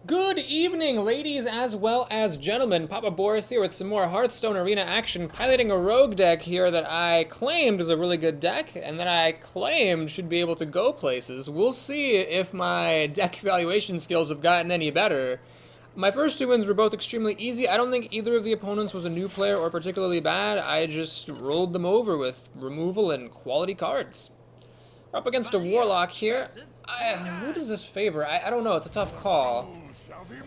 Good evening, ladies as well as gentlemen. Papa Boris here with some more Hearthstone Arena action, piloting a rogue deck here that I claimed is a really good deck, and that I claimed should be able to go places. We'll see if my deck evaluation skills have gotten any better. My first two wins were both extremely easy. I don't think either of the opponents was a new player or particularly bad. I just rolled them over with removal and quality cards. We're up against a Warlock here. Who does this favor? I don't know. It's a tough call.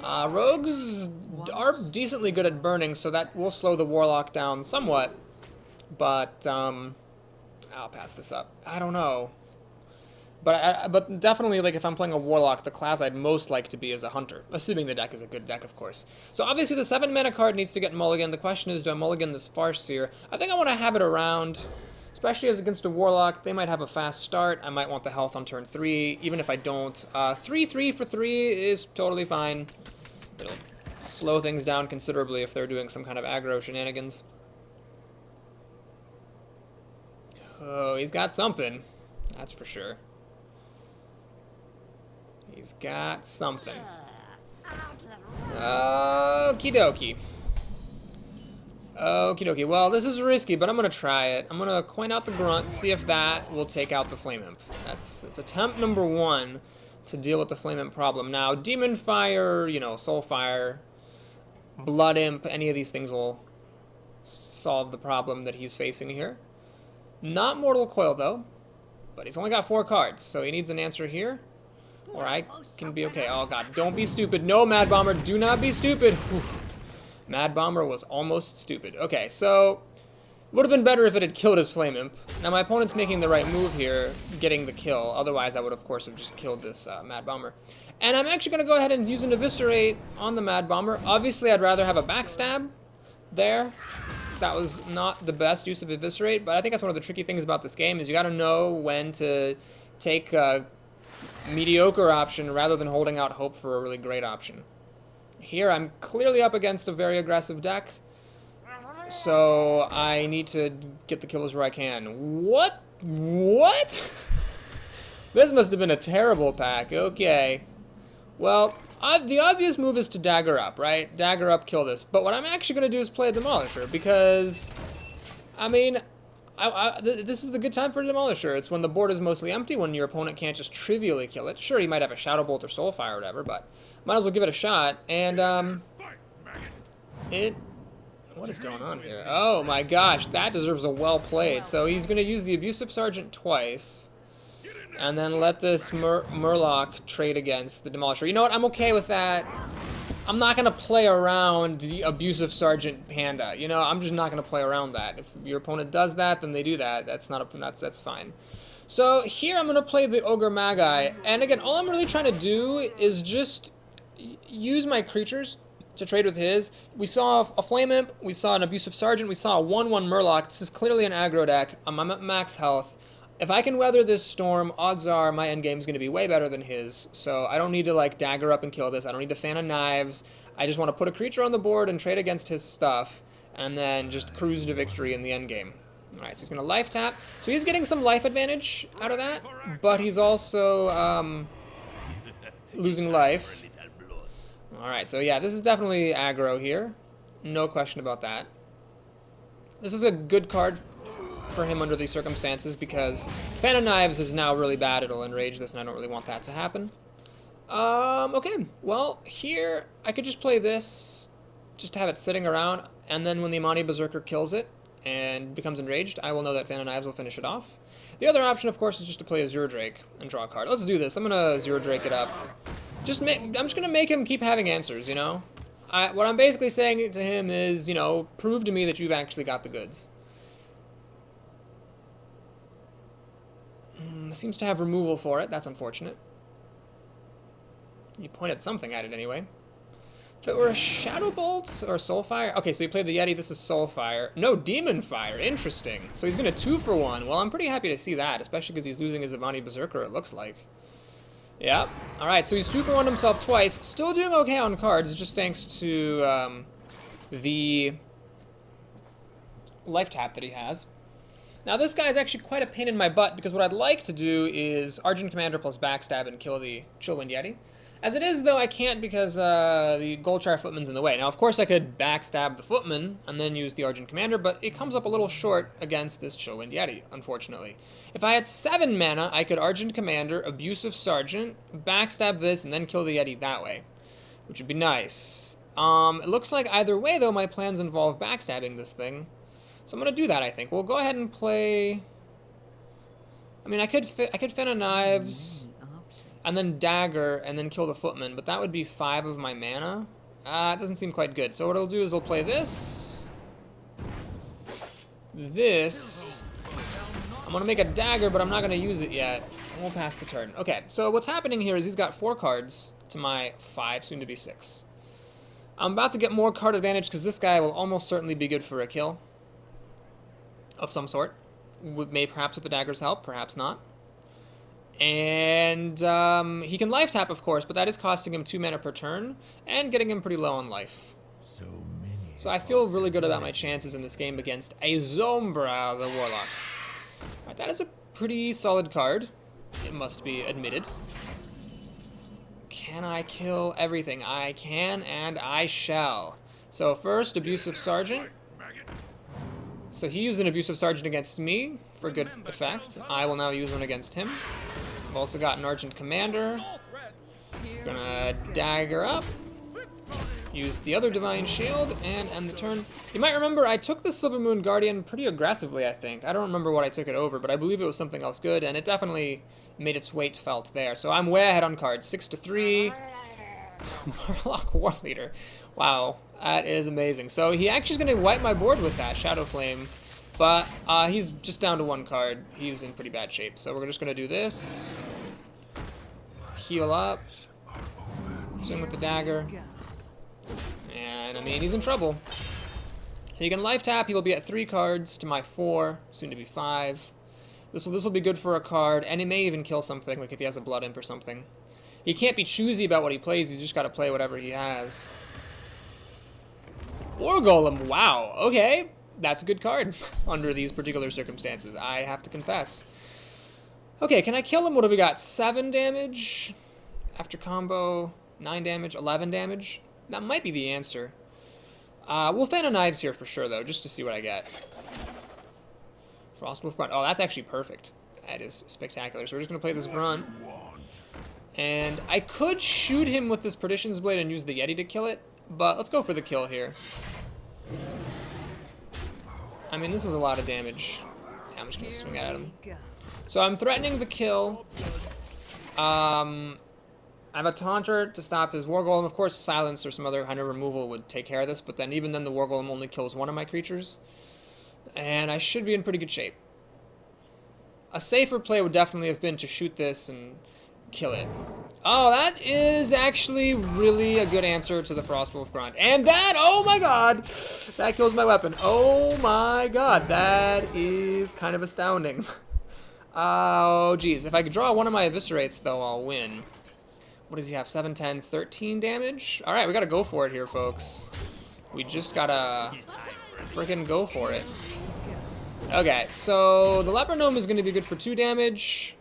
Rogues are decently good at burning, so that will slow the Warlock down somewhat. But, I'll pass this up. I don't know. But definitely, like, if I'm playing a Warlock, the class I'd most like to be is a Hunter. Assuming the deck is a good deck, of course. So obviously the 7-mana card needs to get mulligan. The question is, do I mulligan this Farseer? I think I want to have it around, especially as against a Warlock. They might have a fast start. I might want the health on turn 3, even if I don't. 3/3 for 3 is totally fine. It'll slow things down considerably if they're doing some kind of aggro shenanigans. Oh, he's got something. That's for sure. He's got something. Okie dokie. Okie dokie. Well, this is risky, but I'm going to try it. I'm going to coin out the Grunt, see if that will take out the Flame Imp. It's attempt number 1 to deal with the Flame Imp problem. Now, Demon Fire, you know, Soul Fire, Blood Imp, any of these things will solve the problem that he's facing here. Not Mortal Coil, though, but he's only got 4 cards, so he needs an answer here. Or I can be okay. Oh, God. Don't be stupid. No, Mad Bomber. Do not be stupid. Whew. Mad Bomber was almost stupid. Okay, so would have been better if it had killed his Flame Imp. Now, my opponent's making the right move here, getting the kill. Otherwise, I would, of course, have just killed this Mad Bomber. And I'm actually going to go ahead and use an Eviscerate on the Mad Bomber. Obviously, I'd rather have a Backstab there. That was not the best use of Eviscerate, but I think that's one of the tricky things about this game is you got to know when to take mediocre option rather than holding out hope for a really great option. Here I'm clearly up against a very aggressive deck, so I need to get the kills where I can. What? This must have been a terrible pack. Okay. Well, the obvious move is to dagger up, right? Dagger up, kill this. But what I'm actually going to do is play a Demolisher because, I mean, this is the good time for a Demolisher. It's when the board is mostly empty, when your opponent can't just trivially kill it. Sure, he might have a Shadow Bolt or Soulfire or whatever, but might as well give it a shot. And, what is going on here? Oh my gosh, that deserves a well played. So he's going to use the Abusive Sergeant twice, and then let this Murloc trade against the Demolisher. You know what? I'm okay with that. I'm not going to play around the Abusive Sergeant Panda. You know, I'm just not going to play around that. If your opponent does that, then they do that. That's fine. So here I'm going to play the Ogre Magi. And again, all I'm really trying to do is just use my creatures to trade with his. We saw a Flame Imp. We saw an Abusive Sergeant. We saw a 1/1 Murloc. This is clearly an aggro deck. I'm at max health. If I can weather this storm, odds are my endgame is going to be way better than his, so I don't need to, like, dagger up and kill this. I don't need to Fan of Knives. I just want to put a creature on the board and trade against his stuff, and then just cruise to victory in the endgame. Alright, so he's going to life tap. So he's getting some life advantage out of that, but he's also losing life. Alright, so yeah, this is definitely aggro here. No question about that. This is a good card for him under these circumstances because Fan of Knives is now really bad. It'll enrage this, and I don't really want that to happen. Okay, well, here I could just play this, just to have it sitting around, and then when the Imani Berserker kills it and becomes enraged, I will know that Fan of Knives will finish it off. The other option, of course, is just to play Azure Drake and draw a card. Let's do this. I'm gonna Azure Drake it up. I'm just gonna make him keep having answers, you know? What I'm basically saying to him is, you know, prove to me that you've actually got the goods. Seems to have removal for it. That's unfortunate. You pointed something at it anyway. If it were a Shadow Bolt or Soulfire... Okay, so he played the Yeti. This is Soulfire. No, Demon Fire. Interesting. So he's going to 2-for-1. Well, I'm pretty happy to see that, especially because he's losing his Imani Berserker, it looks like. Yep. Alright, so he's 2-for-1 himself twice. Still doing okay on cards, just thanks to the life tap that he has. Now this guy is actually quite a pain in my butt because what I'd like to do is Argent Commander plus Backstab and kill the Chillwind Yeti. As it is, though, I can't because the Goldshire Footman's in the way. Now, of course, I could backstab the Footman and then use the Argent Commander, but it comes up a little short against this Stormwind Yeti, unfortunately. If I had 7 mana, I could Argent Commander, Abusive Sergeant, backstab this, and then kill the Yeti that way, which would be nice. It looks like either way, though, my plans involve backstabbing this thing. So I'm going to do that, I think. We'll go ahead and play... I mean, I could Fin of Knives... and then Dagger, and then kill the Footman, but that would be 5 of my mana. It doesn't seem quite good. So what I'll do is I'll play this. This. I'm going to make a Dagger, but I'm not going to use it yet. We'll pass the turn. Okay, so what's happening here is he's got 4 cards to my 5, soon to be 6. I'm about to get more card advantage because this guy will almost certainly be good for a kill. Of some sort. Perhaps with the Dagger's help, perhaps not. And he can life tap, of course, but that is costing him 2 mana per turn and getting him pretty low on life. So I feel really good about my chances in this game against a Zombra, the Warlock. Alright, that is a pretty solid card, it must be admitted. Can I kill everything? I can, and I shall. So first, Abusive Sergeant. So he used an Abusive Sergeant against me for good effect. I will now use one against him. I've also got an Argent Commander. Gonna Dagger up. Use the other Divine Shield and end the turn. You might remember I took the Silvermoon Guardian pretty aggressively, I think. I don't remember what I took it over, but I believe it was something else good, and it definitely made its weight felt there. So I'm way ahead on cards. 6-3. Murloc War Leader. Wow, that is amazing. So he actually is going to wipe my board with that, Shadow Flame. But he's just down to 1 card. He's in pretty bad shape. So we're just going to do this. Heal up. Swing with the Dagger. And, I mean, he's in trouble. He can life tap. He'll be at 3 cards to my 4, soon to be 5. This will be good for a card, and he may even kill something, like if he has a Blood Imp or something. He can't be choosy about what he plays. He's just got to play whatever he has. War Golem. Wow. Okay. That's a good card under these particular circumstances, I have to confess. Okay, can I kill him? What have we got? 7 damage after combo, 9 damage, 11 damage. That might be the answer. We'll Fan of Knives here for sure, though, just to see what I get. Frostwolf Grunt. Oh, that's actually perfect. That is spectacular. So we're just going to play this Grunt. And I could shoot him with this Perdition's Blade and use the Yeti to kill it, but let's go for the kill here. I mean, this is a lot of damage. Yeah, I'm just going to swing at him. So I'm threatening the kill. I have a Taunter to stop his War Golem. Of course, Silence or some other kind of removal would take care of this, but then even then the War Golem only kills 1 of my creatures. And I should be in pretty good shape. A safer play would definitely have been to shoot this and kill it. Oh, that is actually really a good answer to the Frostwolf Grunt. And that, oh my god, that kills my weapon. Oh my god, that is kind of astounding. Oh, geez. If I could draw 1 of my Eviscerates, though, I'll win. What does he have? 7, 10, 13 damage? Alright, we gotta go for it here, folks. We just gotta freaking go for it. Okay, so the Leper Gnome is gonna be good for 2 damage.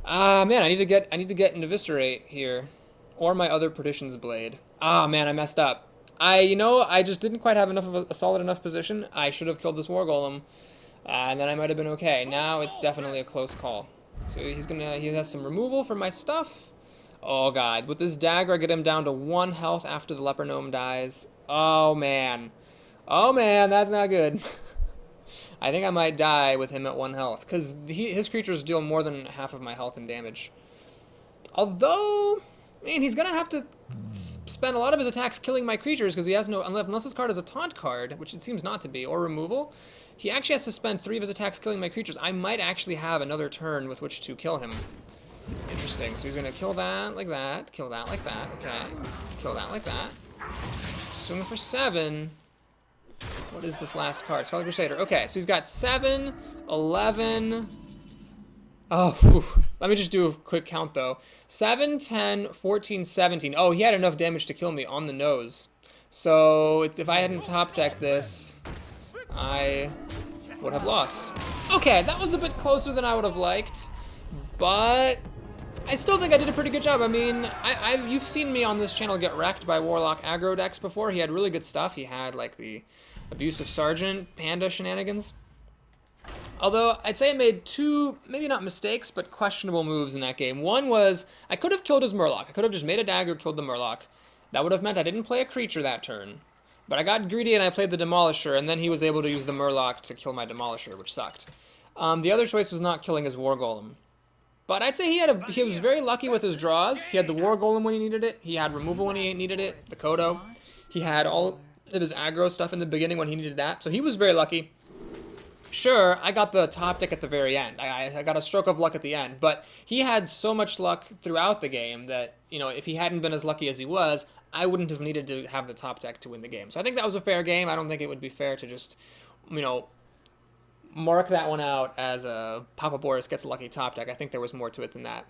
Man, I need to get an Eviscerate here. Or my other Perdition's Blade. Ah, man, I messed up. I just didn't quite have enough of a solid enough position. I should have killed this War Golem. And then I might have been okay. Now it's definitely a close call. So he has some removal for my stuff. Oh god, with this Dagger I get him down to 1 health after the Leper Gnome dies. Oh man. Oh man, that's not good. I think I might die with him at 1 health, because his creatures deal more than half of my health and damage. Although, I mean, he's going to have to spend a lot of his attacks killing my creatures, because he has no, unless his card is a taunt card, which it seems not to be, or removal, he actually has to spend 3 of his attacks killing my creatures. I might actually have another turn with which to kill him. Interesting. So he's going to kill that like that, kill that like that, okay. Kill that like that. Swing for 7. What is this last card? Scarlet Crusader. Okay, so he's got 7, 11. Oh, whew. Let me just do a quick count, though. 7, 10, 14, 17. Oh, he had enough damage to kill me on the nose. So if I hadn't top decked this, I would have lost. Okay, that was a bit closer than I would have liked. But I still think I did a pretty good job. I mean, you've seen me on this channel get wrecked by Warlock aggro decks before. He had really good stuff. He had, like, the Abusive Sergeant, Panda shenanigans. Although, I'd say I made two, maybe not mistakes, but questionable moves in that game. One was, I could have killed his Murloc. I could have just made a dagger, killed the Murloc. That would have meant I didn't play a creature that turn. But I got greedy and I played the Demolisher, and then he was able to use the Murloc to kill my Demolisher, which sucked. The other choice was not killing his War Golem. But I'd say he was very lucky with his draws. He had the War Golem when he needed it. He had removal when he needed it, the Kodo. He had all of his aggro stuff in the beginning when he needed that. So he was very lucky. Sure, I got the top deck at the very end. I got a stroke of luck at the end. But he had so much luck throughout the game that, you know, if he hadn't been as lucky as he was, I wouldn't have needed to have the top deck to win the game. So I think that was a fair game. I don't think it would be fair to just, you know, mark that one out as a Papa Boris gets a lucky top deck. I think there was more to it than that.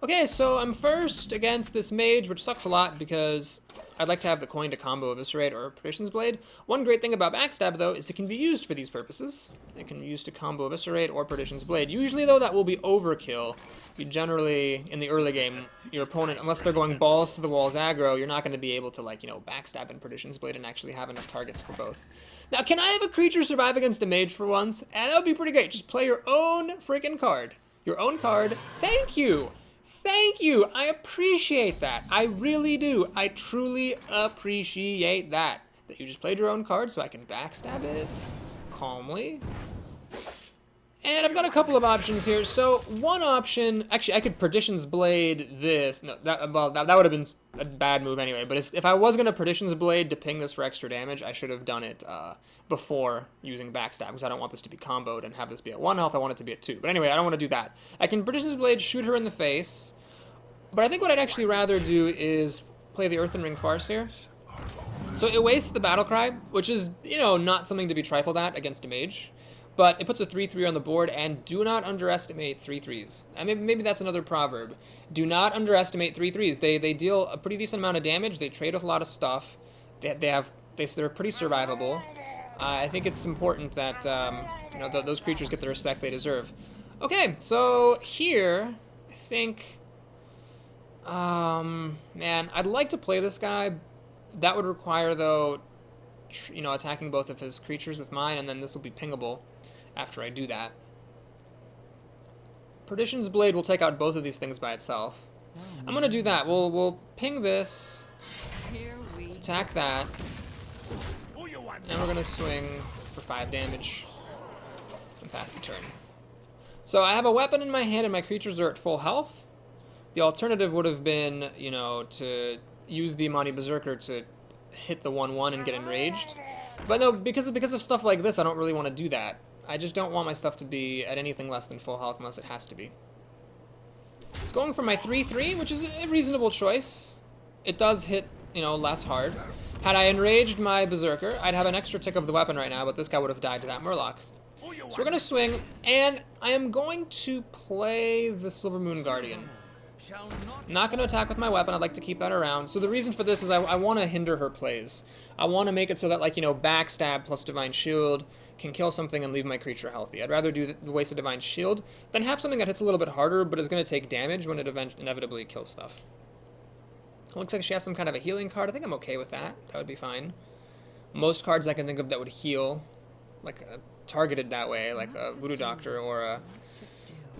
Okay, so I'm first against this mage, which sucks a lot because I'd like to have the coin to combo Eviscerate or Perdition's Blade. One great thing about Backstab, though, is it can be used for these purposes. It can be used to combo Eviscerate or Perdition's Blade. Usually, though, that will be overkill. You generally, in the early game, your opponent, unless they're going balls to the walls aggro, you're not going to be able to, like, you know, Backstab and Perdition's Blade and actually have enough targets for both. Now, can I have a creature survive against a mage for once? And that would be pretty great. Just play your own freaking card. Your own card. Thank you! Thank you! I appreciate that. I really do. I truly appreciate that. That you just played your own card so I can backstab it calmly. And I've got a couple of options here. So one option, actually I could Perdition's Blade this. No, that would have been a bad move anyway. But if I was going to Perdition's Blade to ping this for extra damage, I should have done it before using Backstab, because I don't want this to be comboed and have this be at 1 health. I want it to be at 2. But anyway, I don't want to do that. I can Perdition's Blade, shoot her in the face. But I think what I'd actually rather do is play the Earthen Ring Farseer. So it wastes the Battlecry, which is, you know, not something to be trifled at against a mage. But it puts a 3/3 on the board, and do not underestimate 3/3s. And maybe that's another proverb. Do not underestimate 3/3s. They deal a pretty decent amount of damage. They trade with a lot of stuff. They're pretty survivable. I think it's important that you know, those creatures get the respect they deserve. Okay, so here I think, man, I'd like to play this guy. That would require, though, you know, attacking both of his creatures with mine, and then this will be pingable after I do that. Perdition's Blade will take out both of these things by itself. I'm gonna do that. We'll ping this, attack that, and we're gonna swing for 5 damage and pass the turn. So I have a weapon in my hand and my creatures are at full health. The alternative would have been, you know, to use the Imani Berserker to hit the 1/1 and get enraged. But no, because of stuff like this, I don't really want to do that. I just don't want my stuff to be at anything less than full health unless it has to be. It's going for my 3/3, which is a reasonable choice. It does hit, you know, less hard. Had I enraged my Berserker, I'd have an extra tick of the weapon right now, but this guy would have died to that Murloc. So we're going to swing, and I am going to play the Silver Moon Guardian. Not going to attack with my weapon. I'd like to keep that around. So the reason for this is I want to hinder her plays. I want to make it so that, like, you know, Backstab plus Divine Shield can kill something and leave my creature healthy. I'd rather do the waste of Divine Shield than have something that hits a little bit harder but is going to take damage when it inevitably kills stuff. It looks like she has some kind of a healing card. I think I'm okay with that. That would be fine. Most cards I can think of that would heal, like targeted that way, like a Voodoo Doctor or a...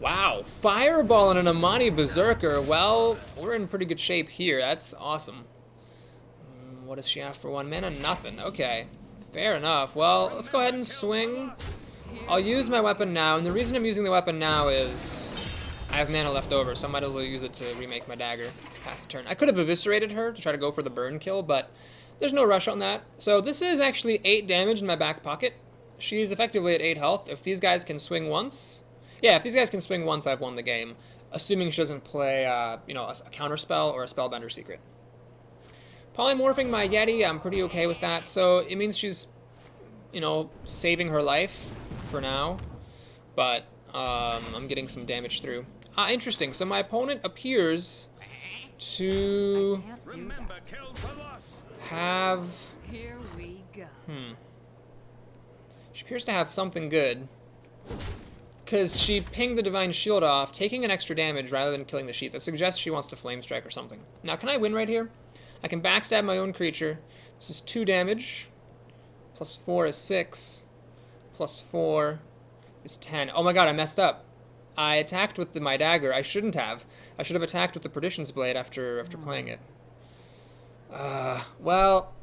Wow, Fireball and an Imani Berserker. Well, we're in pretty good shape here. That's awesome. What does she have for 1 mana? Nothing. Okay, fair enough. Well, let's go ahead and swing. I'll use my weapon now, and the reason I'm using the weapon now is I have mana left over, so I might as well use it to remake my dagger, pass the turn. I could have eviscerated her to try to go for the burn kill, but there's no rush on that. So this is actually 8 damage in my back pocket. She's effectively at 8 health. If these guys can swing once... Yeah, if these guys can swing once, I've won the game. Assuming she doesn't play, you know, a counterspell or a Spellbender Secret. Polymorphing my Yeti, I'm pretty okay with that. So it means she's, you know, saving her life for now. But I'm getting some damage through. Interesting. So my opponent appears to have... Here we go. She appears to have something good. because she pinged the Divine Shield off, taking an extra damage rather than killing the sheep. That suggests she wants to Flame Strike or something. Now, can I win right here? I can backstab my own creature. This is 2 damage. Plus 4 is 6. Plus 4 is 10. Oh my god, I messed up. I attacked with my dagger. I shouldn't have. I should have attacked with the Perdition's Blade after playing it. Well,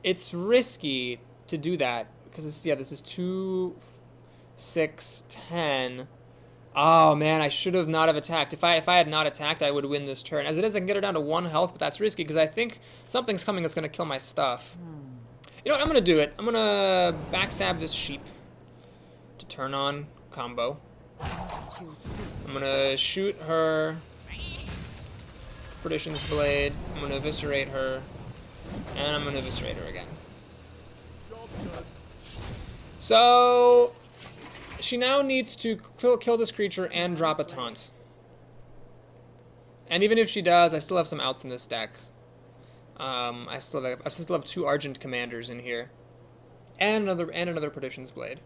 it's risky to do that because this is 2, 6, 10. Oh man, I should have not have attacked. If I had not attacked, I would win this turn. As it is, I can get her down to 1 health, but that's risky because I think something's coming that's going to kill my stuff. You know what? I'm going to do it. I'm going to backstab this sheep to turn on combo. I'm going to shoot her Perdition's Blade. I'm going to eviscerate her. And I'm going to eviscerate her again. So she now needs to kill this creature and drop a taunt. And even if she does, I still have some outs in this deck. I still have 2 Argent Commanders in here, and another Perdition's Blade.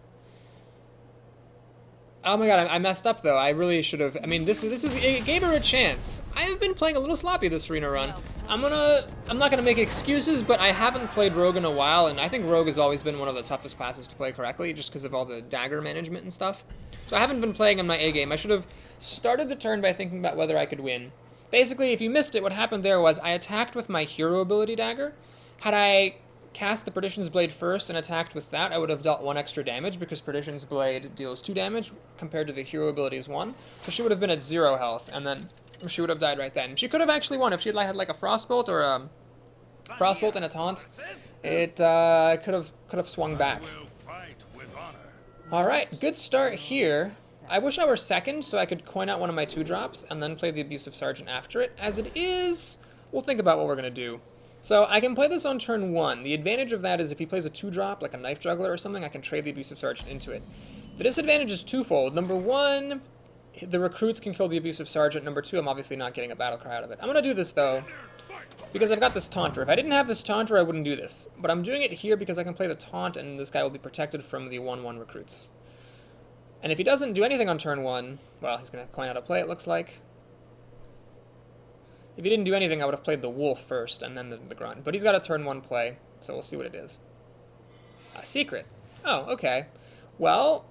Oh my god, I messed up though. I really should have. I mean, it gave her a chance. I have been playing a little sloppy this arena run. I'm not gonna make excuses, but I haven't played Rogue in a while, and I think Rogue has always been one of the toughest classes to play correctly, just because of all the dagger management and stuff. So I haven't been playing on my A game. I should have started the turn by thinking about whether I could win. Basically, if you missed it, what happened there was I attacked with my hero ability dagger. Had I cast the Perdition's Blade first and attacked with that, I would have dealt 1 extra damage because Perdition's Blade deals 2 damage compared to the hero ability's 1. So she would have been at 0 health, and then she would have died right then. She could have actually won if she had like a Frostbolt or a Frostbolt and a taunt. It could have swung back. All right, good start here. I wish I were second so I could coin out one of my 2-drops and then play the Abusive Sergeant after it. As it is, we'll think about what we're going to do. So I can play this on turn 1. The advantage of that is if he plays a 2-drop, like a Knife Juggler or something, I can trade the Abusive Sergeant into it. The disadvantage is twofold. Number 1, the recruits can kill the Abusive Sergeant. Number 2, I'm obviously not getting a battle cry out of it. I'm going to do this, though, because I've got this Taunter. If I didn't have this Taunter, I wouldn't do this. But I'm doing it here because I can play the Taunt, and this guy will be protected from the 1/1 recruits. And if he doesn't do anything on turn 1, well, he's going to coin out a play, it looks like. If he didn't do anything, I would have played the Wolf first, and then the Grunt. But he's got a turn 1 play, so we'll see what it is. A secret. Oh, okay. Well,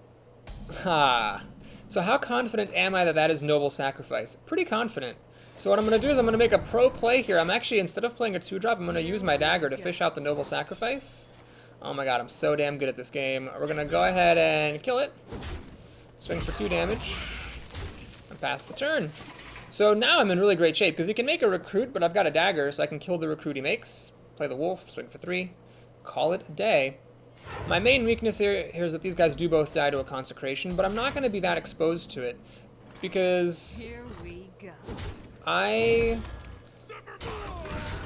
so how confident am I that that is Noble Sacrifice? Pretty confident. So what I'm going to do is I'm going to make a pro play here. I'm actually, instead of playing a 2-drop, I'm going to use my dagger to fish out the Noble Sacrifice. Oh my god, I'm so damn good at this game. We're going to go ahead and kill it. Swing for 2 damage, and pass the turn. So now I'm in really great shape, because he can make a recruit, but I've got a dagger, so I can kill the recruit he makes, play the wolf, swing for 3, call it a day. My main weakness here is that these guys do both die to a consecration, but I'm not going to be that exposed to it, because Here we go. I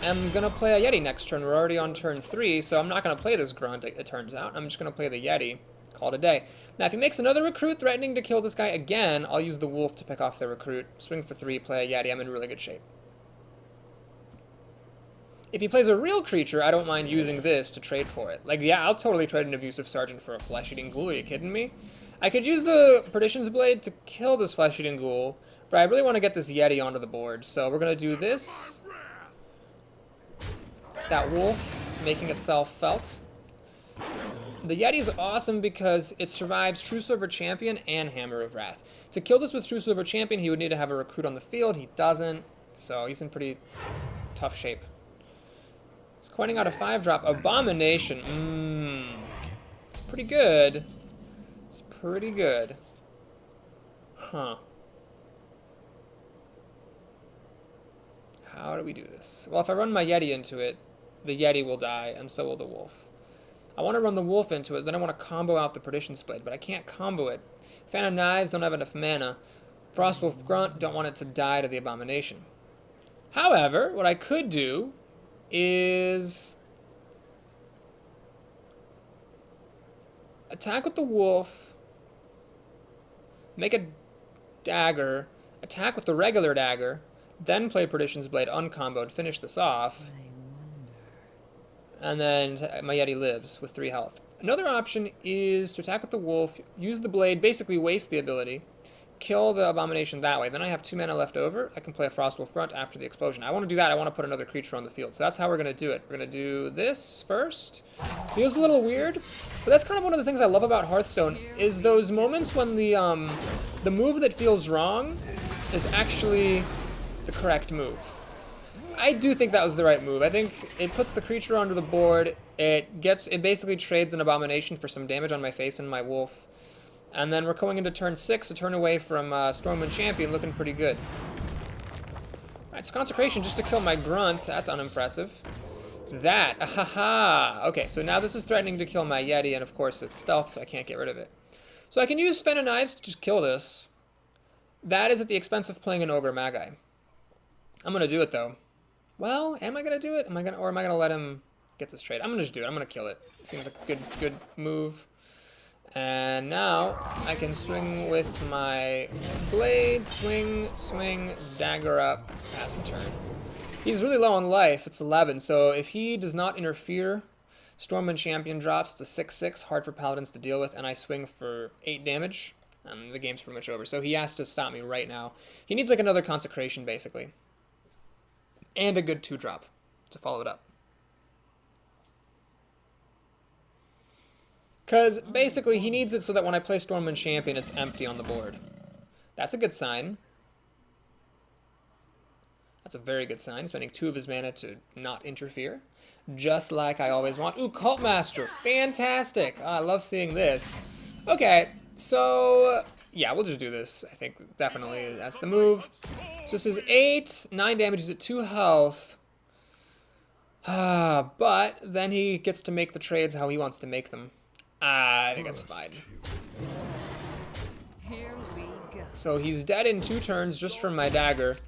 am going to play a Yeti next turn. We're already on turn 3, so I'm not going to play this Grunt, it turns out. I'm just going to play the Yeti. Call it a day. Now, if he makes another recruit threatening to kill this guy again, I'll use the wolf to pick off the recruit. Swing for 3, play a Yeti. I'm in really good shape. If he plays a real creature, I don't mind using this to trade for it. Like, yeah, I'll totally trade an Abusive Sergeant for a Flesh-Eating Ghoul. Are you kidding me? I could use the Perdition's Blade to kill this Flesh-Eating Ghoul, but I really want to get this Yeti onto the board. So we're going to do this. That wolf making itself felt. The Yeti is awesome because it survives True Silver Champion and Hammer of Wrath. To kill this with True Silver Champion, he would need to have a recruit on the field. He doesn't, so he's in pretty tough shape. He's coining out a 5-drop. Abomination. It's pretty good. It's pretty good. Huh. How do we do this? Well, if I run my Yeti into it, the Yeti will die, and so will the wolf. I want to run the wolf into it, then I want to combo out the Perdition's Blade, but I can't combo it. Fan of Knives, don't have enough mana. Frostwolf Grunt, don't want it to die to the Abomination. However, what I could do is attack with the wolf, make a dagger, attack with the regular dagger, then play Perdition's Blade uncomboed, finish this off. And then my Yeti lives with 3 health. Another option is to attack with the wolf, use the blade, basically waste the ability, kill the abomination that way. Then I have 2 mana left over. I can play a Frostwolf Grunt after the explosion. I want to do that. I want to put another creature on the field. So that's how we're going to do it. We're going to do this first. Feels a little weird, but that's kind of one of the things I love about Hearthstone is those moments when the move that feels wrong is actually the correct move. I do think that was the right move. I think it puts the creature onto the board. It basically trades an abomination for some damage on my face and my wolf. And then we're going into turn 6, a turn away from Stormwind Champion, looking pretty good. Alright, it's Consecration just to kill my Grunt. That's unimpressive. That, ahaha! Okay, so now this is threatening to kill my Yeti, and of course it's stealth, so I can't get rid of it. So I can use Fen and Knives to just kill this. That is at the expense of playing an Ogre Magi. I'm gonna do it though. Well, am I gonna do it? Am I gonna let him get this trade? I'm gonna just do it. I'm gonna kill it. Seems like a good move. And now I can swing with my blade, swing, dagger up, pass the turn. He's really low on life. It's 11, so if he does not interfere, Stormwind Champion drops to 6/6, hard for Paladins to deal with, and I swing for 8 damage, and the game's pretty much over. So he has to stop me right now. He needs like another Consecration, basically. And a good 2-drop to follow it up. Because basically he needs it so that when I play Stormwind Champion, it's empty on the board. That's a good sign. That's a very good sign. Spending 2 of his mana to not interfere. Just like I always want. Ooh, Cult Master. Fantastic. Oh, I love seeing this. Okay, so yeah, we'll just do this. I think definitely that's the move. So this is 8, 9 damage, he's at 2 health. But then he gets to make the trades how he wants to make them. I think that's fine. Here we go. So he's dead in 2 turns just from my dagger,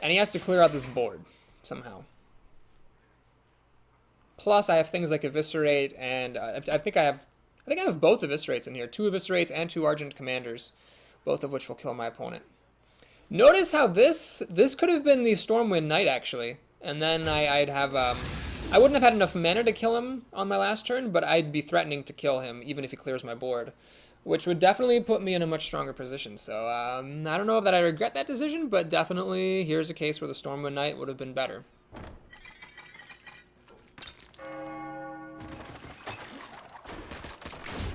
and he has to clear out this board somehow. Plus, I have things like Eviscerate, and I think I have both Eviscerates in here. 2 Eviscerates and 2 Argent Commanders, both of which will kill my opponent. Notice how this could have been the Stormwind Knight actually, and then I'd have I wouldn't have had enough mana to kill him on my last turn, but I'd be threatening to kill him even if he clears my board, which would definitely put me in a much stronger position. So I don't know that I regret that decision, but definitely here's a case where the Stormwind Knight would have been better.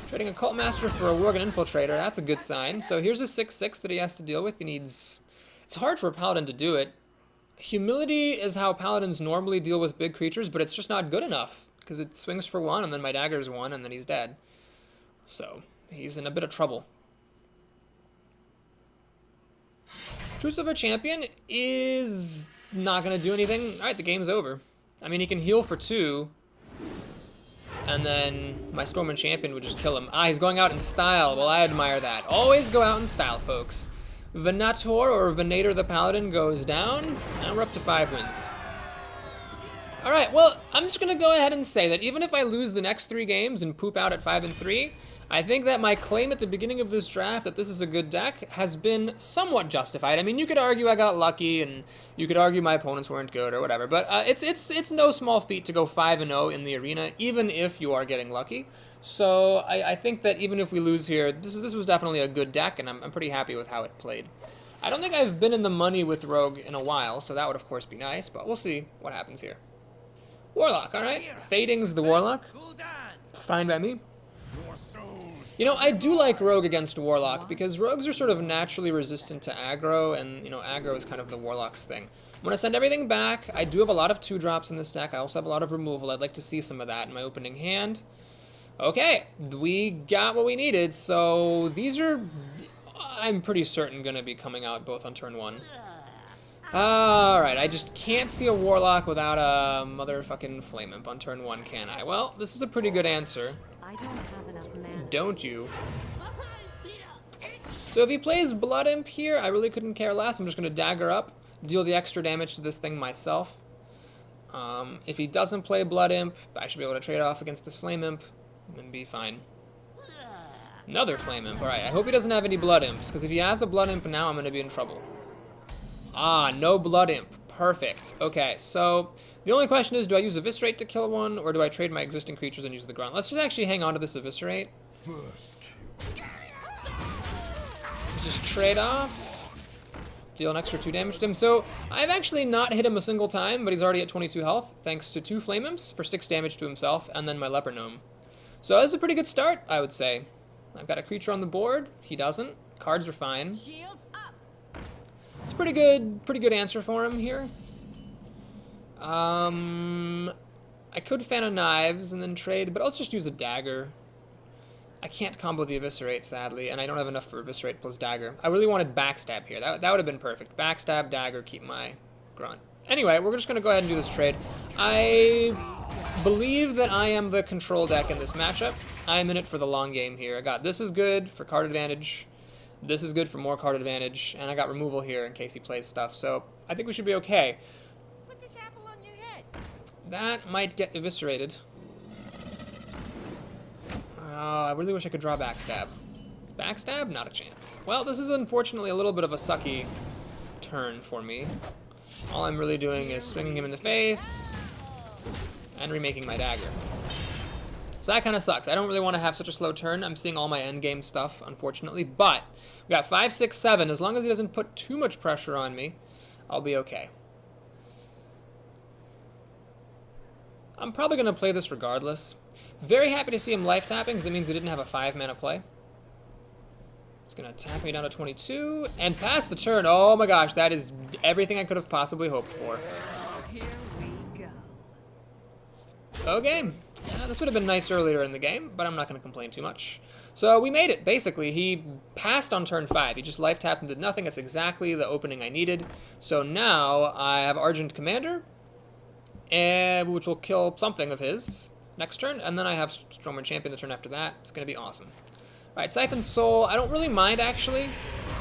Trading a Cult Master for a Worgen Infiltrator, that's a good sign. So here's a 6/6 that he has to deal with. He needs... It's hard for a Paladin to do it. Humility is how Paladins normally deal with big creatures, but it's just not good enough, because it swings for 1, and then my dagger's 1, and then he's dead. So, he's in a bit of trouble. Truce of a Champion is not going to do anything. Alright, the game's over. I mean, he can heal for 2, and then my Stormwind Champion would just kill him. Ah, he's going out in style. Well, I admire that. Always go out in style, folks. Venator or Venator the Paladin goes down, and we're up to 5 wins. Alright, well, I'm just going to go ahead and say that even if I lose the next 3 games and poop out at 5-3, I think that my claim at the beginning of this draft that this is a good deck has been somewhat justified. I mean, you could argue I got lucky, and you could argue my opponents weren't good or whatever, but it's no small feat to go 5-0 in the arena, even if you are getting lucky. So I think that even if we lose here, this was definitely a good deck, and I'm pretty happy with how it played. I don't think I've been in the money with Rogue in a while, so that would of course be nice, but we'll see what happens here. Warlock, alright. Fading's the Warlock. Fine by me. You know, I do like Rogue against Warlock, because Rogues are sort of naturally resistant to aggro, and, you know, aggro is kind of the Warlock's thing. I'm going to send everything back. I do have a lot of 2-drops in this deck. I also have a lot of removal. I'd like to see some of that in my opening hand. Okay, we got what we needed, so these are, I'm pretty certain, going to be coming out both on turn 1. Alright, I just can't see a Warlock without a motherfucking Flame Imp on turn 1, can I? Well, this is a pretty good answer. I don't have enough mana. Don't you? So if he plays Blood Imp here, I really couldn't care less. I'm just going to dagger up, deal the extra damage to this thing myself. If he doesn't play Blood Imp, I should be able to trade off against this Flame Imp and be fine. Another Flame Imp. Alright, I hope he doesn't have any Blood Imps, because if he has a Blood Imp now, I'm going to be in trouble. Ah, no Blood Imp. Perfect. Okay, so the only question is, do I use Eviscerate to kill one, or do I trade my existing creatures and use the Grunt? Let's just actually hang on to this Eviscerate. First kill. Just trade off. Deal an extra 2 damage to him. So I've actually not hit him a single time, but he's already at 22 health, thanks to 2 Flame Imps for 6 damage to himself, and then my Leper Gnome. So that's a pretty good start, I would say. I've got a creature on the board. He doesn't. Cards are fine. Shields up. It's pretty good answer for him here. I could Fan of Knives and then trade, but I'll just use a dagger. I can't combo the Eviscerate, sadly, and I don't have enough for Eviscerate plus dagger. I really wanted Backstab here. That would have been perfect. Backstab, dagger, keep my Grunt. Anyway, we're just going to go ahead and do this trade. I believe that I am the control deck in this matchup. I'm in it for the long game here. I got this is good for card advantage. This is good for more card advantage, and I got removal here in case he plays stuff, so I think we should be okay. Put this apple on your head. That might get eviscerated. I really wish I could draw Backstab. Backstab? Not a chance. Well, this is unfortunately a little bit of a sucky turn for me. All I'm really doing is swinging him in the face and remaking my dagger. So that kind of sucks. I don't really want to have such a slow turn. I'm seeing all my endgame stuff, unfortunately. But we got 5, 6, 7. As long as he doesn't put too much pressure on me, I'll be okay. I'm probably going to play this regardless. Very happy to see him life tapping, because it means he didn't have a 5-mana play. He's going to attack me down to 22 and pass the turn. Oh my gosh, that is everything I could have possibly hoped for. Here we go. Okay. This would have been nice earlier in the game, but I'm not going to complain too much. So we made it, basically. He passed on turn 5. He just life tapped and did nothing. That's exactly the opening I needed. So now I have Argent Commander, which will kill something of his next turn, and then I have Stormwind Champion the turn after that. It's going to be awesome. Alright, Siphon Soul, I don't really mind, actually,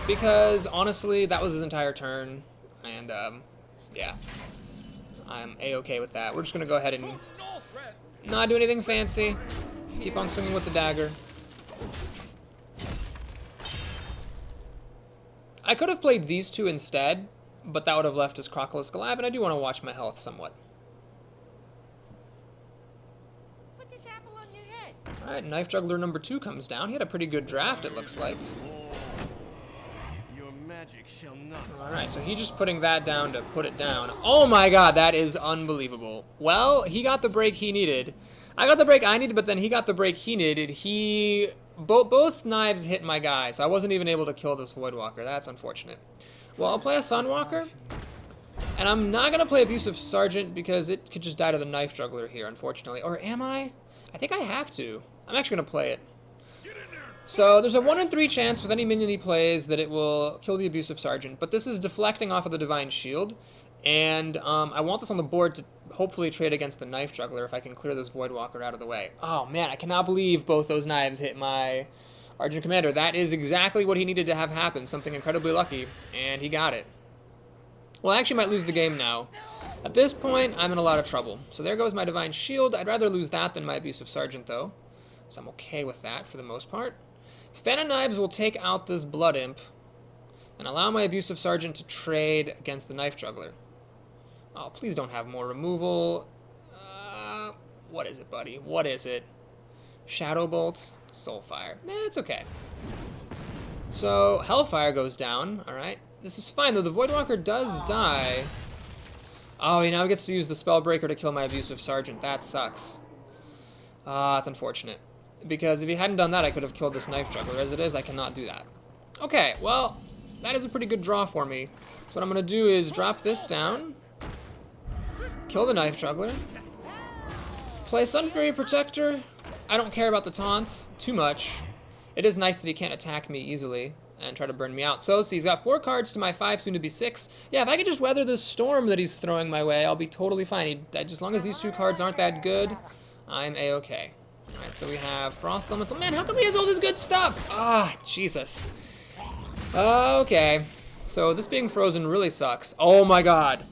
because, honestly, that was his entire turn, and, yeah. I'm A-okay with that. We're just going to go ahead and not do anything fancy. Just keep on swinging with the dagger. I could have played these two instead, but that would have left his Crocolisk alive, and I do want to watch my health somewhat. Alright, Knife Juggler number 2 comes down. He had a pretty good draft, it looks like. Your magic shall not. Alright, so he's just putting that down to put it down. Oh my god, that is unbelievable. Well, he got the break he needed. I got the break I needed, but then he got the break he needed. Both knives hit my guy, so I wasn't even able to kill this Voidwalker. That's unfortunate. Well, I'll play a Sunwalker. And I'm not going to play Abusive Sergeant because it could just die to the Knife Juggler here, unfortunately. Or am I? I think I have to. I'm actually going to play it. So there's a 1 in 3 chance with any minion he plays that it will kill the Abusive Sergeant, but this is deflecting off of the Divine Shield, and I want this on the board to hopefully trade against the Knife Juggler if I can clear this Voidwalker out of the way. Oh man, I cannot believe both those knives hit my Argent Commander. That is exactly what he needed to have happen, something incredibly lucky, and he got it. Well, I actually might lose the game now. At this point, I'm in a lot of trouble. So there goes my Divine Shield. I'd rather lose that than my Abusive Sergeant, though. So I'm okay with that for the most part. Fan of Knives will take out this Blood Imp and allow my Abusive Sergeant to trade against the Knife Juggler. Oh, please don't have more removal. What is it, buddy? What is it? Shadow Bolt? Soulfire. Nah, it's okay. So Hellfire goes down. All right. This is fine, though. The Voidwalker does die. Oh, he now gets to use the Spellbreaker to kill my Abusive Sergeant. That sucks. That's unfortunate. Because if he hadn't done that, I could have killed this Knife Juggler. As it is, I cannot do that. Okay, well, that is a pretty good draw for me. So what I'm going to do is drop this down. Kill the Knife Juggler. Play Sun Fury Protector. I don't care about the taunts too much. It is nice that he can't attack me easily and try to burn me out. So let's see, he's got 4 cards to my 5, soon to be 6. Yeah, if I could just weather this storm that he's throwing my way, I'll be totally fine. As long as these 2 cards aren't that good, I'm A-okay. Alright, so we have Frost Elemental. Man, how come he has all this good stuff? Ah, Jesus. Okay. So this being frozen really sucks. Oh my god.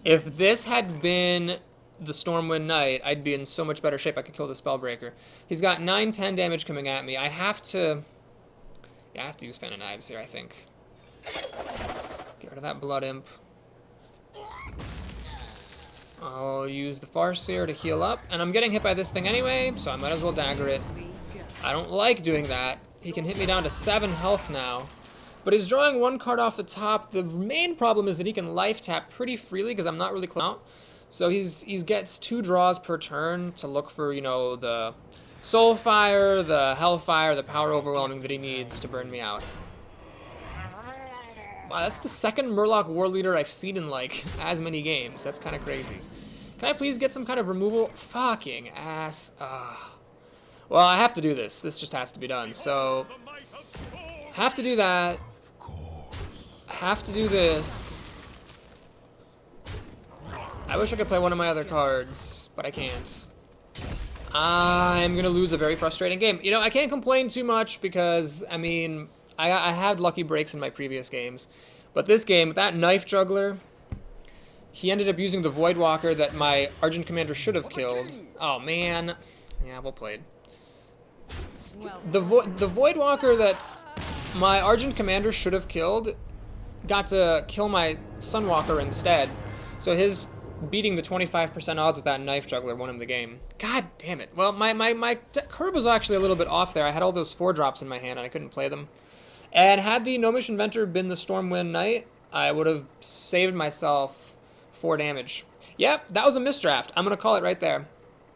If this had been the Stormwind Knight, I'd be in so much better shape. I could kill the Spellbreaker. He's got 9, 10 damage coming at me. I have to use Fan of Knives here, I think. Get rid of that Blood Imp. I'll use the Farseer to heal up, and I'm getting hit by this thing anyway, so I might as well dagger it. I don't like doing that. He can hit me down to 7 health now. But he's drawing 1 card off the top. The main problem is that he can life tap pretty freely because I'm not really close out. So he gets 2 draws per turn to look for, you know, the Soulfire, the Hellfire, the Power Overwhelming that he needs to burn me out. Wow, that's the second Murloc War Leader I've seen in, like, as many games. That's kind of crazy. Can I please get some kind of removal? Fucking ass. Well, I have to do this. This just has to be done. So, have to do that. Have to do this. I wish I could play one of my other cards, but I can't. I'm gonna lose a very frustrating game. You know, I can't complain too much because, I mean, I had lucky breaks in my previous games. But this game, with that Knife Juggler, he ended up using the Voidwalker that my Argent Commander should have killed. Oh, man. Yeah, well played. The Voidwalker that my Argent Commander should have killed got to kill my Sunwalker instead. So his beating the 25% odds with that Knife Juggler won him the game. God damn it. Well, my curve was actually a little bit off there. I had all those 4-drops in my hand and I couldn't play them. And had the Gnomish Inventor been the Stormwind Knight, I would have saved myself 4 damage. Yep, that was a misdraft. I'm going to call it right there.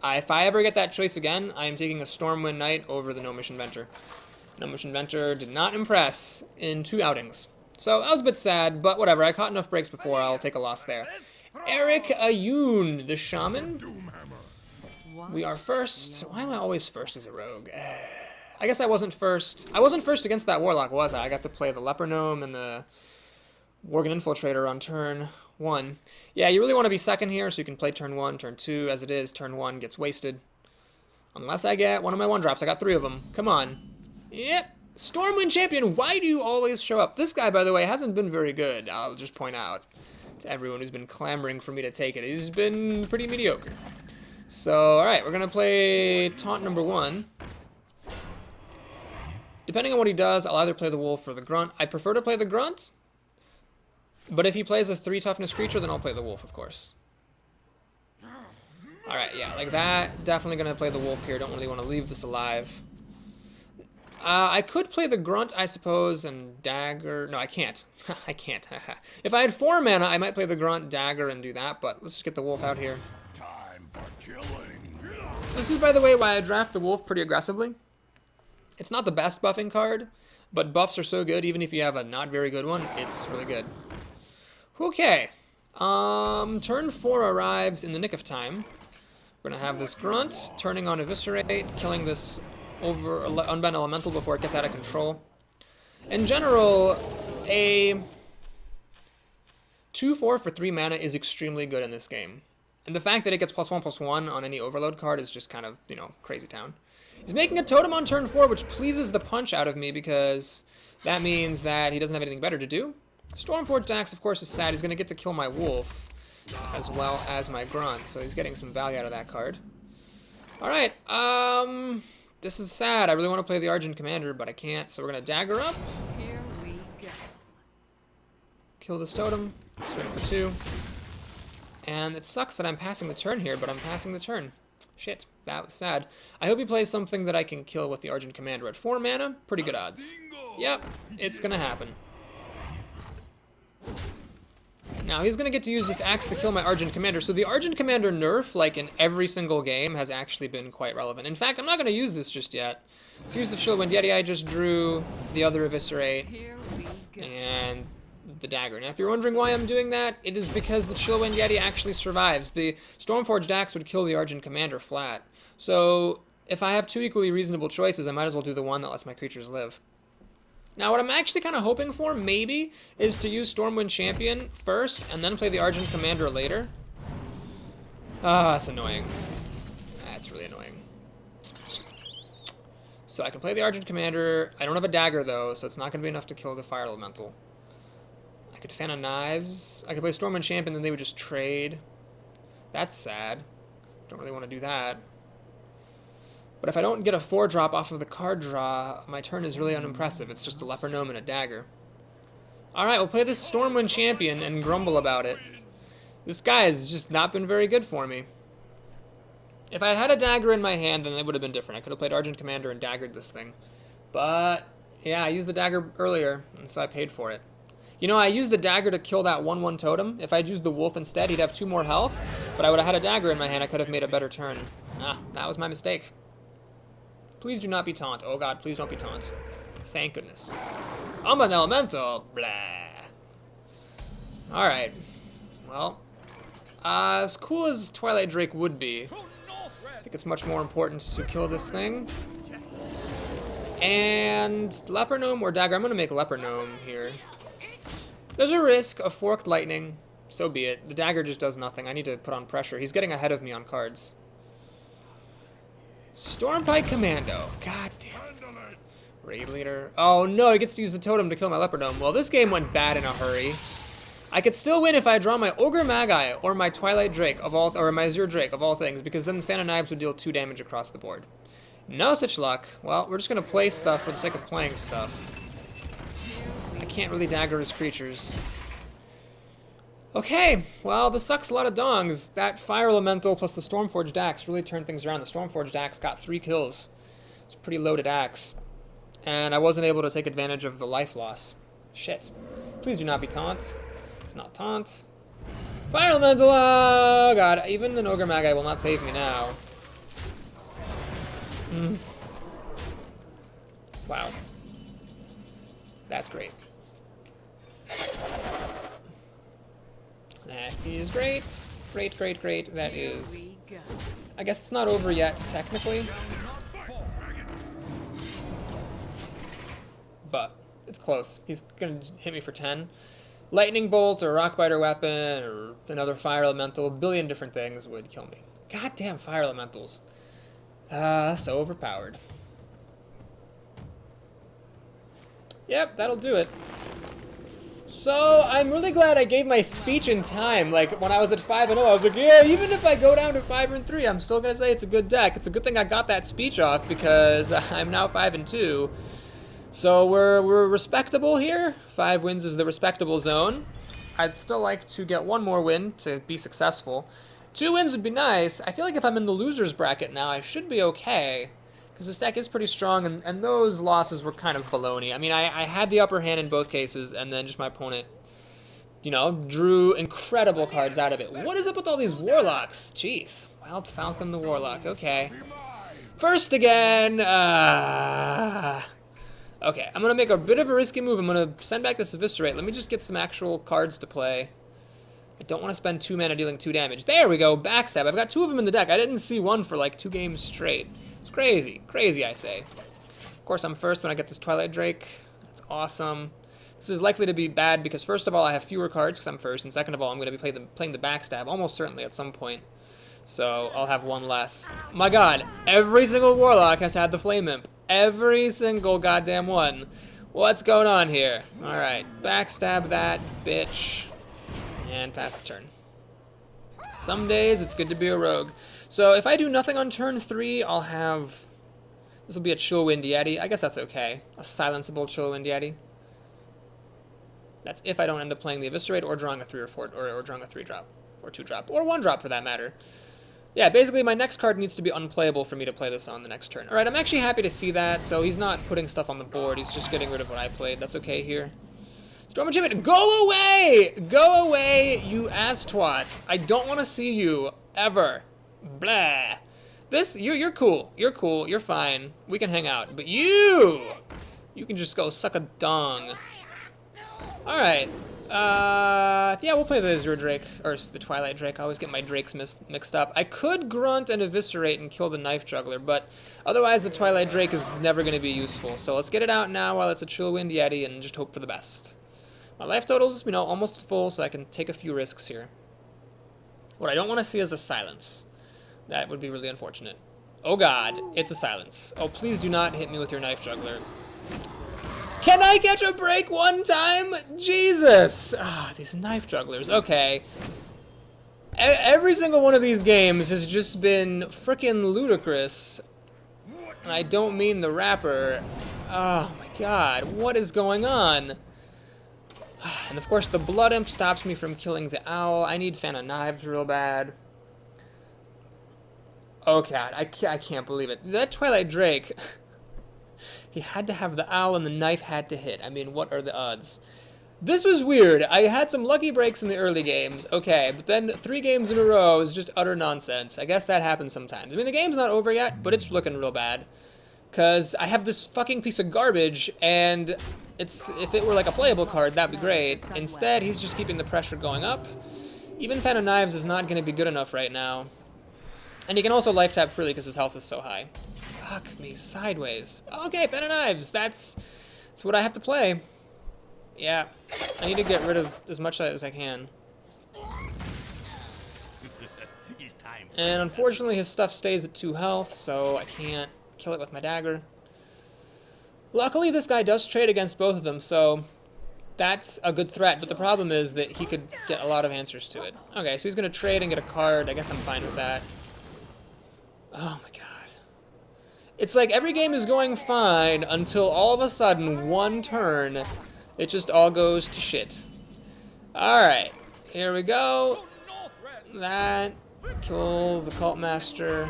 If I ever get that choice again, I am taking a Stormwind Knight over the Gnomish Inventor. Gnomish Inventor did not impress in 2 outings. So that was a bit sad, but whatever. I caught enough breaks before. I'll take a loss there. Eric Ayun, the Shaman. We are first. Why am I always first as a rogue? I guess I wasn't first. I wasn't first against that Warlock, was I? I got to play the Leper Gnome and the Worgen Infiltrator on turn 1. Yeah, you really want to be second here so you can play turn 1, turn 2. As it is, turn 1 gets wasted. Unless I get one of my 1-drops. I got 3 of them. Come on. Yep. Stormwind Champion, why do you always show up? This guy, by the way, hasn't been very good. I'll just point out to everyone who's been clamoring for me to take it. He's been pretty mediocre. So, alright, we're going to play taunt number 1. Depending on what he does, I'll either play the Wolf or the Grunt. I prefer to play the Grunt, but if he plays a 3 toughness creature, then I'll play the Wolf, of course. Alright, yeah, like that. Definitely going to play the Wolf here. Don't really want to leave this alive. I could play the Grunt, I suppose, and Dagger. No, I can't. I can't. If I had 4 mana, I might play the Grunt, Dagger, and do that, but let's just get the Wolf out here. Time for killing. This is, by the way, why I draft the Wolf pretty aggressively. It's not the best buffing card, but buffs are so good, even if you have a not very good one, it's really good. Okay. Turn 4 arrives in the nick of time. We're going to have this Grunt, turning on Eviscerate, killing this Unbound Elemental before it gets out of control. In general, a 2/4 for 3 mana is extremely good in this game. And the fact that it gets +1/+1 on any Overload card is just kind of, you know, crazy town. He's making a Totem on turn 4, which pleases the punch out of me because that means that he doesn't have anything better to do. Stormforge Dax, of course, is sad. He's going to get to kill my Wolf as well as my Grunt, so he's getting some value out of that card. Alright, this is sad. I really want to play the Argent Commander, but I can't, so we're going to Dagger up. Here we go. Kill this Totem. Swing for 2. And it sucks that I'm passing the turn here, but I'm passing the turn. Shit, that was sad. I hope he plays something that I can kill with the Argent Commander at 4 mana. Pretty good odds. Yep, it's going to happen. Now, he's going to get to use this axe to kill my Argent Commander. So the Argent Commander nerf, like in every single game, has actually been quite relevant. In fact, I'm not going to use this just yet. Let's use the Chillwind Yeti I just drew, the other Eviscerate, Here we go. and the Dagger. Now, if you're wondering why I'm doing that, it is because the Chillwind Yeti actually survives. The Stormforged Dax would kill the Argent Commander flat. So if I have 2 equally reasonable choices, I might as well do the one that lets my creatures live. Now, what I'm actually kind of hoping for, maybe, is to use Stormwind Champion first, and then play the Argent Commander later. Ah, that's annoying. That's really annoying. So I can play the Argent Commander. I don't have a Dagger, though, so it's not going to be enough to kill the Fire Elemental. I could Fan of Knives. I could play Stormwind Champion, then they would just trade. That's sad. Don't really want to do that. But if I don't get a 4-drop off of the card draw, my turn is really unimpressive. It's just a Leper Gnome and a Dagger. Alright, we'll play this Stormwind Champion and grumble about it. This guy has just not been very good for me. If I had a dagger in my hand, then it would have been different. I could have played Argent Commander and daggered this thing. But, yeah, I used the dagger earlier, and so I paid for it. You know, I used the dagger to kill that 1/1 totem. If I'd used the wolf instead, he'd have 2 more health. But I would have had a dagger in my hand. I could have made a better turn. Ah, that was my mistake. Please do not be taunt. Oh god, please don't be taunt. Thank goodness. I'm an elemental. Blah. Alright. Well, as cool as Twilight Drake would be, I think it's much more important to kill this thing. And Leper Gnome or Dagger? I'm going to make Leper Gnome here. There's a risk of Forked Lightning. So be it. The Dagger just does nothing. I need to put on pressure. He's getting ahead of me on cards. Stormpike Commando. God damn it. Raid Leader. Oh no, he gets to use the totem to kill my Leper Gnome. Well, this game went bad in a hurry. I could still win if I draw my Ogre Magi or my Twilight Drake or my Azure Drake of all things, because then the Fan of Knives would deal 2 damage across the board. No such luck. Well, we're just gonna play stuff for the sake of playing stuff. I can't really dagger his creatures. Okay, well, this sucks a lot of dongs. That Fire Elemental plus the Stormforged Axe really turned things around. The Stormforged Axe got 3 kills. It's a pretty loaded axe. And I wasn't able to take advantage of the life loss. Shit. Please do not be taunt. It's not taunt. Fire Elemental! Oh god, even an Ogre Magi will not save me now. Wow. That's great. That is great. Great, great, great. That is... I guess it's not over yet, technically. But it's close. He's gonna hit me for 10. Lightning Bolt or Rockbiter Weapon or another Fire Elemental, a billion different things would kill me. Goddamn Fire Elementals. So overpowered. Yep, that'll do it. So, I'm really glad I gave my speech in time. Like, when I was at 5-0, I was like, yeah, even if I go down to 5-3, I'm still gonna say it's a good deck. It's a good thing I got that speech off, because I'm now 5-2. So, we're respectable here. 5 wins is the respectable zone. I'd still like to get 1 more win to be successful. 2 wins would be nice. I feel like if I'm in the loser's bracket now, I should be okay. Because this deck is pretty strong, and those losses were kind of baloney. I mean, I had the upper hand in both cases, and then just my opponent, you know, drew incredible cards out of it. What is up with all these Warlocks? Jeez. Wild Falcon the Warlock. Okay. First again. Okay, I'm going to make a bit of a risky move. I'm going to send back this Eviscerate. Let me just get some actual cards to play. I don't want to spend 2 mana dealing 2 damage. There we go. Backstab. I've got 2 of them in the deck. I didn't see one for like 2 games straight. It's crazy. Crazy, I say. Of course, I'm first when I get this Twilight Drake. That's awesome. This is likely to be bad because, first of all, I have fewer cards because I'm first, and second of all, I'm going to be playing the Backstab almost certainly at some point. So I'll have 1 less. My god, every single Warlock has had the Flame Imp. Every single goddamn one. What's going on here? Alright, Backstab that bitch. And pass the turn. Some days it's good to be a rogue. So if I do nothing on turn 3, I'll have... This will be a Chillwind Yeti. I guess that's okay. A silenceable Chillwind Yeti. That's if I don't end up playing the Eviscerate or drawing a 3 or 4, or drawing a 3-drop. Or 2-drop. Or 1-drop for that matter. Yeah, basically my next card needs to be unplayable for me to play this on the next turn. Alright, I'm actually happy to see that. So he's not putting stuff on the board. He's just getting rid of what I played. That's okay here. Stormwind Knight, go away! Go away, you ass twats. I don't want to see you, ever. Blah. This, you're cool. You're cool. You're fine. We can hang out. But you can just go suck a dong. Alright. Yeah, we'll play the Azure Drake, or the Twilight Drake. I always get my Drakes mixed up. I could Grunt and Eviscerate and kill the Knife Juggler, but otherwise the Twilight Drake is never going to be useful. So let's get it out now while it's a Chillwind Yeti and just hope for the best. My life total's, you know, almost full, so I can take a few risks here. What I don't want to see is a silence. That would be really unfortunate. Oh god, it's a silence. Oh, please do not hit me with your Knife Juggler. Can I catch a break 1 time? Jesus! Ah, these Knife Jugglers. Okay. Every single one of these games has just been frickin' ludicrous. And I don't mean the rapper. Oh my god, what is going on? And of course the Blood Imp stops me from killing the Owl. I need Fan of Knives real bad. Oh god, I can't believe it. That Twilight Drake, he had to have the Owl and the knife had to hit. I mean, what are the odds? This was weird. I had some lucky breaks in the early games, okay, but then 3 games in a row is just utter nonsense. I guess that happens sometimes. I mean, the game's not over yet, but it's looking real bad. Because I have this fucking piece of garbage, and if it were like a playable card, that'd be great. Instead, he's just keeping the pressure going up. Even Fan of Knives is not going to be good enough right now. And he can also life tap freely because his health is so high. Fuck me sideways. Okay, Fan of Knives. That's what I have to play. Yeah, I need to get rid of as much as I can. And unfortunately, his stuff stays at 2 health, so I can't kill it with my dagger. Luckily, this guy does trade against both of them, so that's a good threat, but the problem is that he could get a lot of answers to it. Okay, so he's going to trade and get a card. I guess I'm fine with that. Oh my god. It's like every game is going fine until all of a sudden, one turn, it just all goes to shit. Alright, here we go. That. Kill the Cult Master.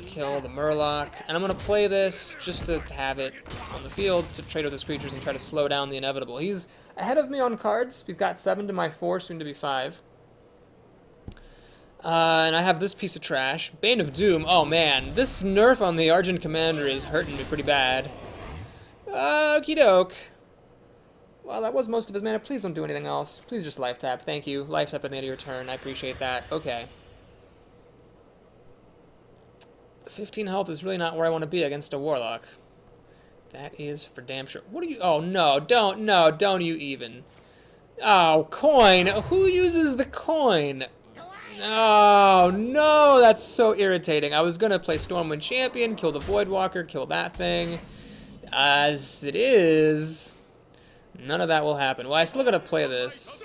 Kill the Murloc. And I'm going to play this just to have it on the field to trade with his creatures and try to slow down the inevitable. He's ahead of me on cards. He's got 7 to my 4, soon to be 5. And I have this piece of trash. Bane of Doom. Oh man, this nerf on the Argent Commander is hurting me pretty bad. Okie doke. Well, that was most of his mana. Please don't do anything else. Please just life tap. Thank you. Life tap at the end of your turn. I appreciate that. Okay. 15 health is really not where I want to be against a Warlock. That is for damn sure. What are you? Oh no! Don't you even. Oh, coin. Who uses the coin? Oh, no, that's so irritating. I was going to play Stormwind Champion, kill the Voidwalker, kill that thing. As it is, none of that will happen. Well, I still got to play this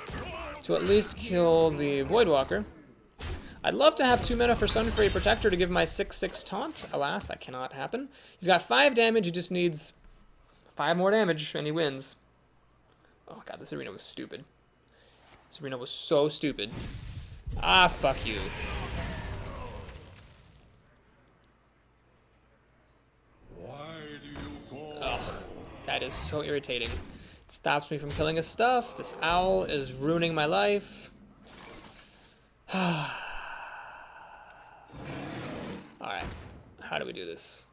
to at least kill the Voidwalker. I'd love to have 2 mana for Sunfury Protector to give my 6/6 taunt. Alas, that cannot happen. He's got 5 damage, he just needs 5 more damage, and he wins. Oh god, this arena was stupid. This arena was so stupid. Ah, fuck you. Why do you call? Ugh, that is so irritating. It stops me from killing his stuff. This owl is ruining my life. Alright, how do we do this?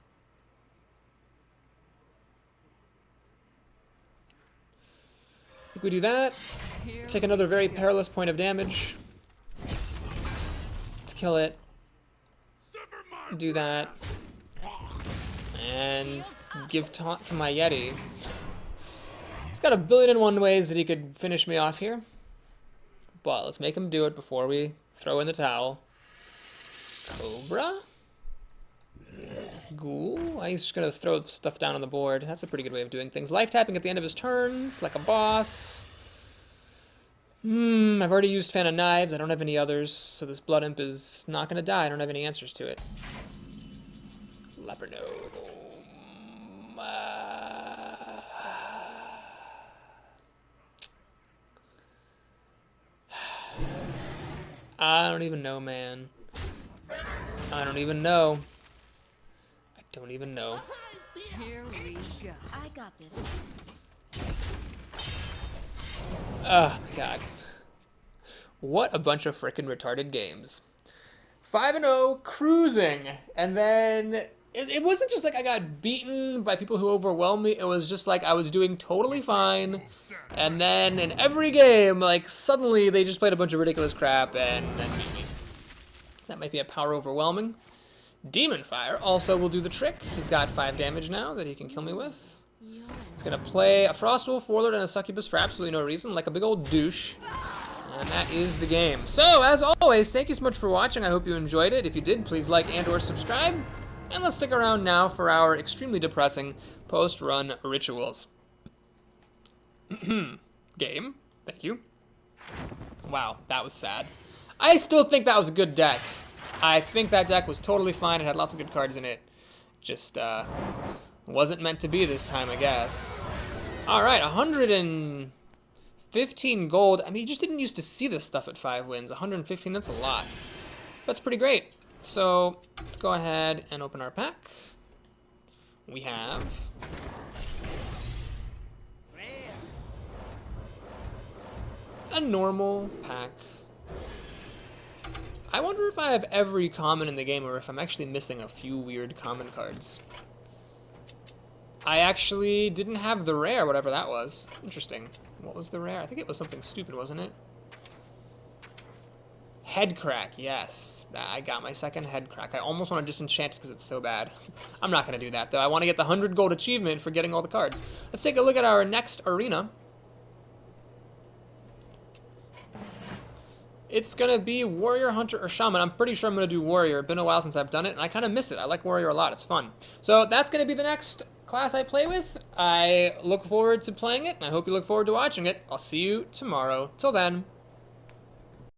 I think we do that. Take another very perilous point of damage. Kill it. Do that. And give taunt to my Yeti. He's got 1,000,000,001 ways that he could finish me off here. But let's make him do it before we throw in the towel. Cobra? Ghoul? He's just gonna throw stuff down on the board. That's a pretty good way of doing things. Life tapping at the end of his turns, like a boss. I've already used Fan of Knives. I don't have any others, so this Blood Imp is not going to die. I don't have any answers to it. Leperno. I don't even know, man. I don't even know. I don't even know. Here we go. I got this. Oh my god. What a bunch of frickin' retarded games. 5-0, cruising. And then it wasn't just like I got beaten by people who overwhelmed me. It was just like I was doing totally fine. And then in every game, like suddenly they just played a bunch of ridiculous crap and then beat me. That might be a power overwhelming. Demon Fire also will do the trick. He's got 5 damage now that he can kill me with. He's gonna play a Frostwolf, Warlord, and a Succubus for absolutely no reason, like a big old douche. And that is the game. So, as always, thank you so much for watching. I hope you enjoyed it. If you did, please like and or subscribe. And let's stick around now for our extremely depressing post-run rituals. Game. Thank you. Wow, that was sad. I still think that was a good deck. I think that deck was totally fine. It had lots of good cards in it. Just, wasn't meant to be this time, I guess. Alright, 150 15 gold. I mean, you just didn't used to see this stuff at 5 wins. 115, that's a lot. That's pretty great. So let's go ahead and open our pack. We have a normal pack. I wonder if I have every common in the game or if I'm actually missing a few weird common cards. I actually didn't have the rare, whatever that was. Interesting. What was the rare? I think it was something stupid, wasn't it? Head crack, yes. I got my second head crack. I almost want to disenchant it because it's so bad. I'm not going to do that, though. I want to get the 100 gold achievement for getting all the cards. Let's take a look at our next arena. It's going to be Warrior, Hunter, or Shaman. I'm pretty sure I'm going to do Warrior. It's been a while since I've done it, and I kind of miss it. I like Warrior a lot. It's fun. So that's going to be the next class I play with. I look forward to playing it, and I hope you look forward to watching it. I'll see you tomorrow. Till then.